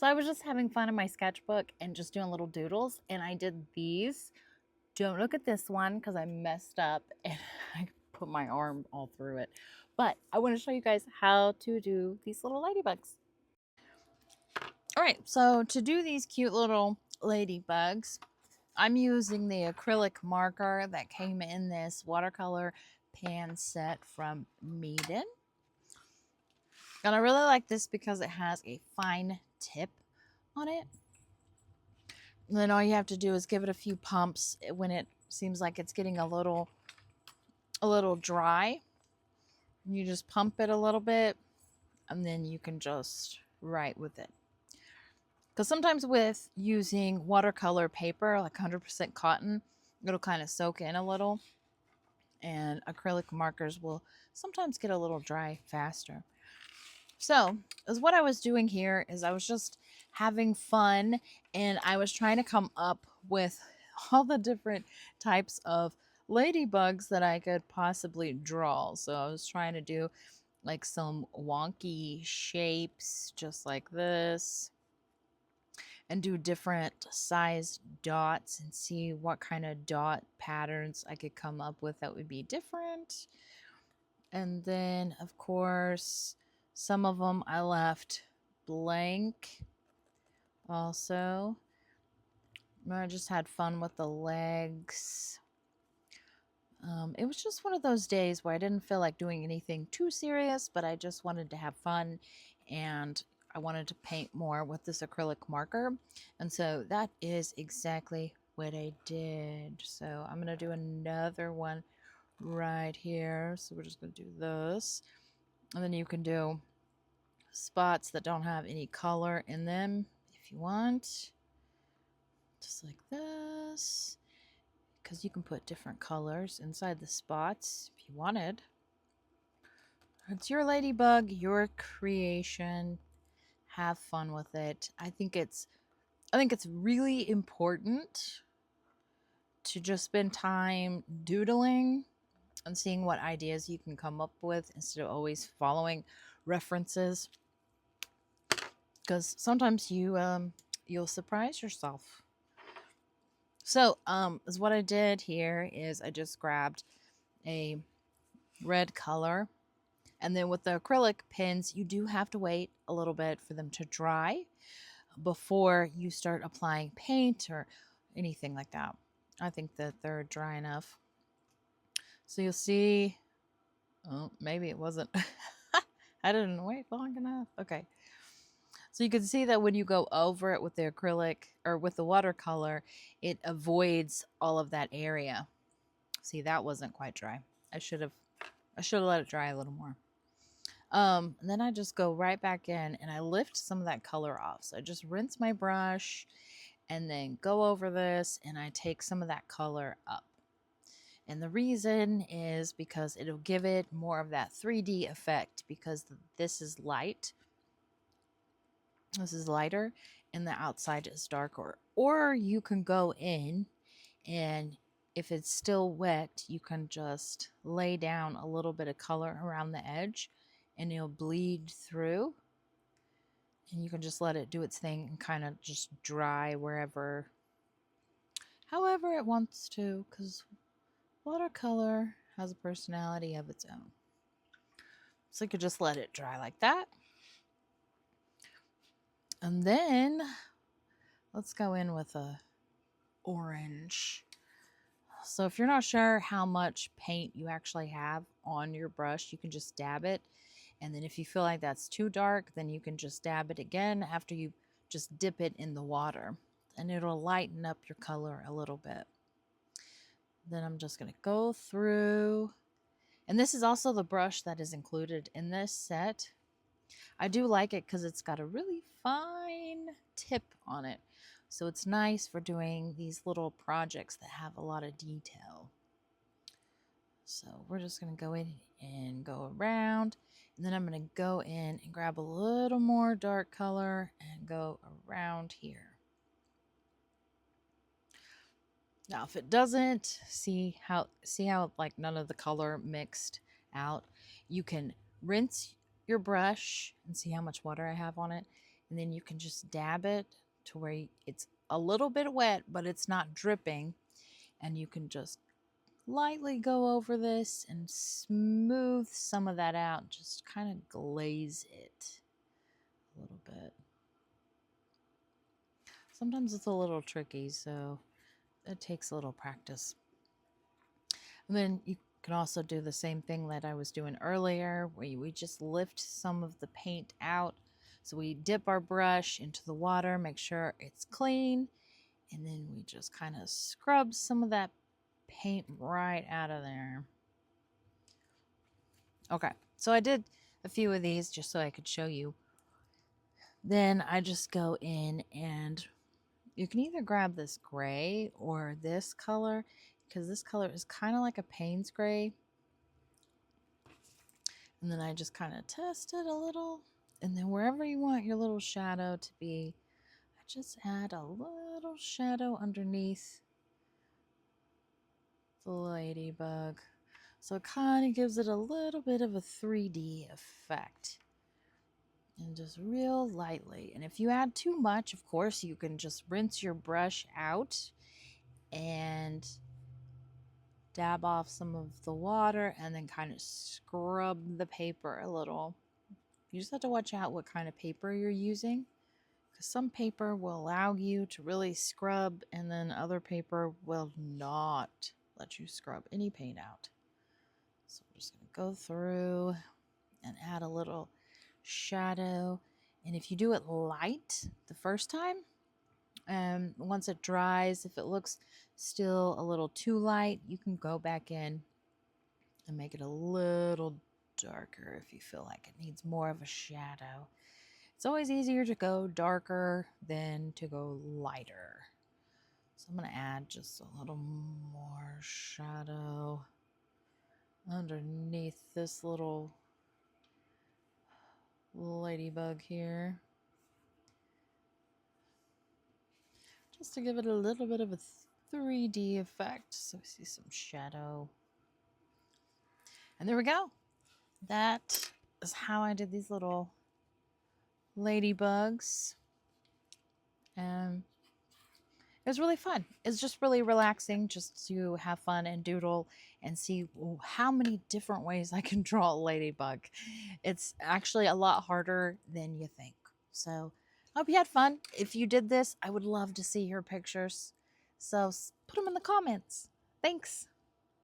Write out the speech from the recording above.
So I was just having fun in my sketchbook and just doing little doodles, and I did these. Don't look at this one because I messed up and I put my arm all through it. But I want to show you guys how to do these little ladybugs. All right, so to do these cute little ladybugs, I'm using the acrylic marker that came in this watercolor pan set from Meeden. And I really like this because it has a fine tip on it. And then all you have to do is give it a few pumps when it seems like it's getting a little dry. You just pump it a little bit and then you can just write with it. Because sometimes with using watercolor paper, like 100% cotton, it'll kind of soak in a little. And acrylic markers will sometimes get a little dry faster. So, as what I was doing here is I was just having fun and I was trying to come up with all the different types of ladybugs that I could possibly draw. So, I was trying to do like some wonky shapes just like this and do different sized dots and see what kind of dot patterns I could come up with that would be different. And then, of course, some of them I left blank also. I just had fun with the legs. It was just one of those days where I didn't feel like doing anything too serious, but I just wanted to have fun and I wanted to paint more with this acrylic marker. And so that is exactly what I did. So I'm going to do another one right here. So we're just going to do this. And then you can do spots that don't have any color in them if you want. Just like this. Because you can put different colors inside the spots if you wanted. It's your ladybug, your creation. Have fun with it. I think it's really important to just spend time doodling and seeing what ideas you can come up with instead of always following references. Because sometimes you'll surprise yourself. So is what I did here is I just grabbed a red color, and then with the acrylic pens you do have to wait a little bit for them to dry before you start applying paint or anything like that. I think that they're dry enough. So you'll see, oh, maybe it wasn't. I didn't wait long enough. Okay. So you can see that when you go over it with the acrylic or with the watercolor, it avoids all of that area. See, that wasn't quite dry. I should have let it dry a little more. And then I just go right back in and I lift some of that color off. So I just rinse my brush and then go over this and I take some of that color up. And the reason is because it'll give it more of that 3D effect because this is light. This is lighter and the outside is darker. Or you can go in and if it's still wet, you can just lay down a little bit of color around the edge and it'll bleed through. And you can just let it do its thing and kind of just dry wherever, however it wants to, because watercolor has a personality of its own. So you could just let it dry like that. And then let's go in with a orange. So if you're not sure how much paint you actually have on your brush, you can just dab it. And then if you feel like that's too dark, then you can just dab it again after you just dip it in the water. And it'll lighten up your color a little bit. Then I'm just going to go through. And this is also the brush that is included in this set. I do like it because it's got a really fine tip on it. So it's nice for doing these little projects that have a lot of detail. So we're just going to go in and go around. And then I'm going to go in and grab a little more dark color and go around here. Now, if it doesn't, see how like none of the color mixed out, you can rinse your brush and see how much water I have on it And then you can just dab it to where it's a little bit wet, but it's not dripping. And you can just lightly go over this and smooth some of that out. Just kind of glaze it a little bit. Sometimes it's a little tricky, so it takes a little practice. And then you can also do the same thing that I was doing earlier, where we just lift some of the paint out. So we dip our brush into the water, make sure it's clean, and then we just kind of scrub some of that paint right out of there. Okay, so I did a few of these just so I could show you. Then I just go in, and you can either grab this gray or this color, because this color is kind of like a Payne's gray. And then I just kind of test it a little. And then wherever you want your little shadow to be, I just add a little shadow underneath the ladybug. So it kind of gives it a little bit of a 3D effect. And just real lightly. And if you add too much, of course, you can just rinse your brush out and dab off some of the water and then kind of scrub the paper a little. You just have to watch out what kind of paper you're using, because some paper will allow you to really scrub and then other paper will not let you scrub any paint out. So I'm just going to go through and add a little shadow. And if you do it light the first time, once it dries, if it looks still a little too light, you can go back in and make it a little darker if you feel like it needs more of a shadow. It's always easier to go darker than to go lighter. So I'm going to add just a little more shadow underneath this little ladybug here, just to give it a little bit of a 3D effect. So we see some shadow. And there we go. That is how I did these little ladybugs. And it was really fun. It's just really relaxing just to have fun and doodle and see how many different ways I can draw a ladybug. It's actually a lot harder than you think. So I hope you had fun. If you did this, I would love to see your pictures. So put them in the comments. Thanks.